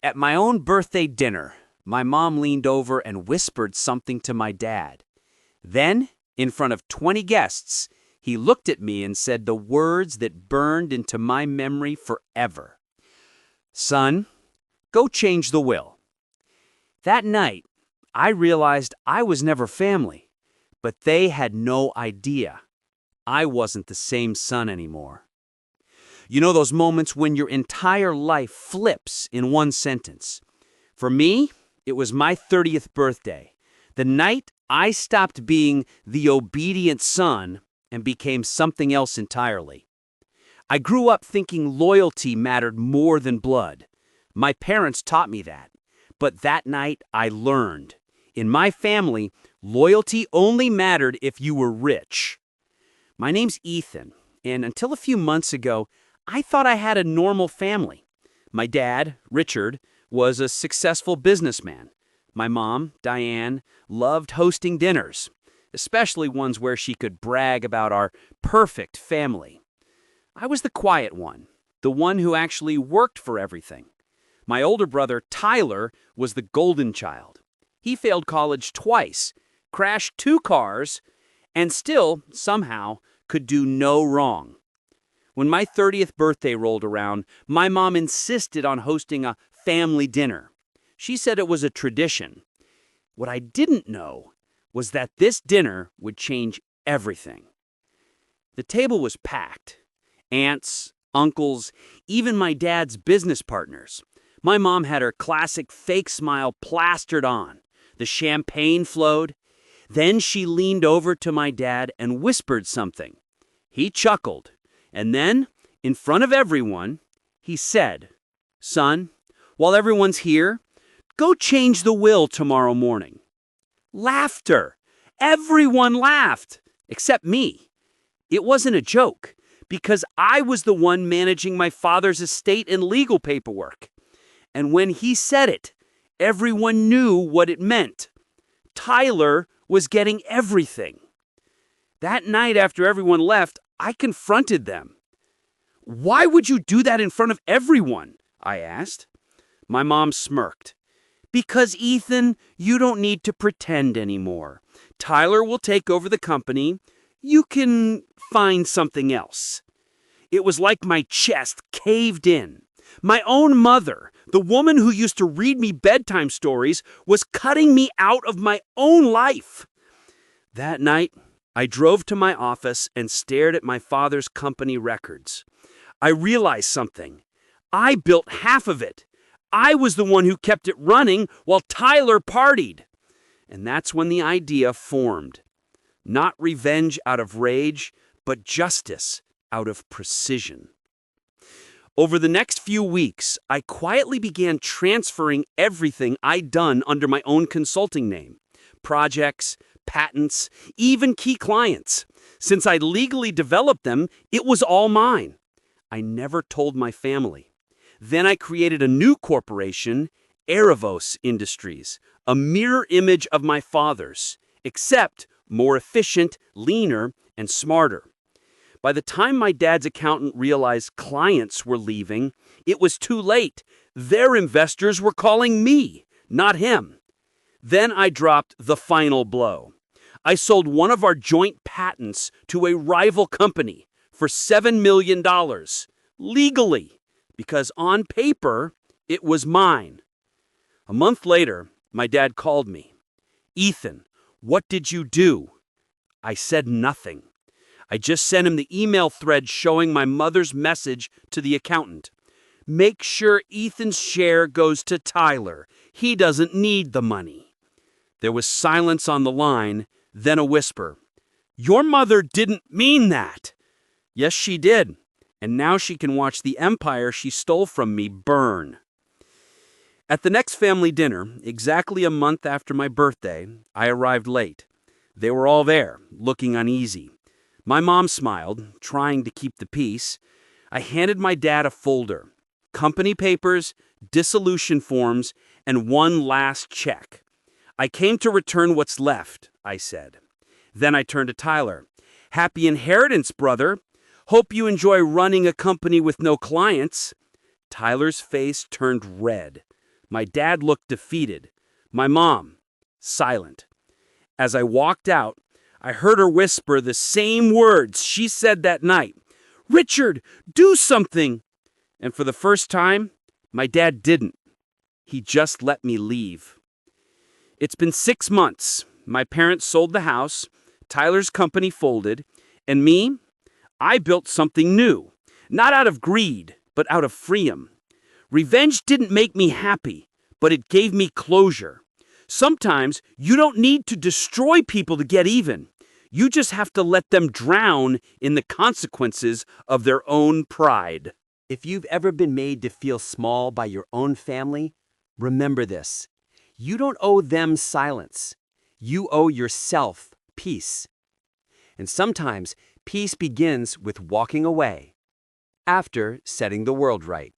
At my own birthday dinner, my mom leaned over and whispered something to my dad. Then, in front of 20 guests, he looked at me and said the words that burned into my memory forever. "Son, go change the will." That night, I realized I was never family, but they had no idea. I wasn't the same son anymore. You know those moments when your entire life flips in one sentence? For me, it was my 30th birthday, the night I stopped being the obedient son and became something else entirely. I grew up thinking loyalty mattered more than blood. My parents taught me that. But that night, I learned. In my family, loyalty only mattered if you were rich. My name's Ethan, and until a few months ago, I thought I had a normal family. My dad, Richard, was a successful businessman. My mom, Diane, loved hosting dinners, especially ones where she could brag about our perfect family. I was the quiet one, the one who actually worked for everything. My older brother, Tyler, was the golden child. He failed college twice, crashed 2 cars, and still, somehow, could do no wrong. When my 30th birthday rolled around, my mom insisted on hosting a family dinner. She said it was a tradition. What I didn't know was that this dinner would change everything. The table was packed. Aunts, uncles, even my dad's business partners. My mom had her classic fake smile plastered on. The champagne flowed. Then she leaned over to my dad and whispered something. He chuckled. And then, in front of everyone, he said, "Son, while everyone's here, go change the will tomorrow morning." Laughter! Everyone laughed, except me. It wasn't a joke, because I was the one managing my father's estate and legal paperwork. And when he said it, everyone knew what it meant. Tyler was getting everything. That night after everyone left, I confronted them. "Why would you do that in front of everyone?" I asked. My mom smirked. "Because, Ethan, you don't need to pretend anymore. Tyler will take over the company. You can find something else." It was like my chest caved in. My own mother, the woman who used to read me bedtime stories, was cutting me out of my own life. That night, I drove to my office and stared at my father's company records. I realized something. I built half of it. I was the one who kept it running while Tyler partied. And that's when the idea formed. Not revenge out of rage, but justice out of precision. Over the next few weeks, I quietly began transferring everything I'd done under my own consulting name. Projects, patents, even key clients. Since I'd legally developed them, it was all mine. I never told my family. Then I created a new corporation, Erebos Industries, a mirror image of my father's, except more efficient, leaner, and smarter. By the time my dad's accountant realized clients were leaving, it was too late. Their investors were calling me, not him. Then I dropped the final blow. I sold one of our joint patents to a rival company for $7 million, legally, because on paper, it was mine. A month later, my dad called me. "Ethan, what did you do?" I said nothing. I just sent him the email thread showing my mother's message to the accountant. "Make sure Ethan's share goes to Tyler. He doesn't need the money." There was silence on the line, then a whisper. "Your mother didn't mean that." Yes, she did. And now she can watch the empire she stole from me burn. At the next family dinner, exactly a month after my birthday, I arrived late. They were all there, looking uneasy. My mom smiled, trying to keep the peace. I handed my dad a folder. Company papers, dissolution forms, and one last check. "I came to return what's left," I said. Then I turned to Tyler. "Happy inheritance, brother. Hope you enjoy running a company with no clients." Tyler's face turned red. My dad looked defeated. My mom, silent. As I walked out, I heard her whisper the same words she said that night. "Richard, do something!" And for the first time, my dad didn't. He just let me leave. It's been 6 months. My parents sold the house, Tyler's company folded, and me, I built something new. Not out of greed, but out of freedom. Revenge didn't make me happy, but it gave me closure. Sometimes you don't need to destroy people to get even. You just have to let them drown in the consequences of their own pride. If you've ever been made to feel small by your own family, remember this. You don't owe them silence. You owe yourself peace. And sometimes peace begins with walking away after setting the world right.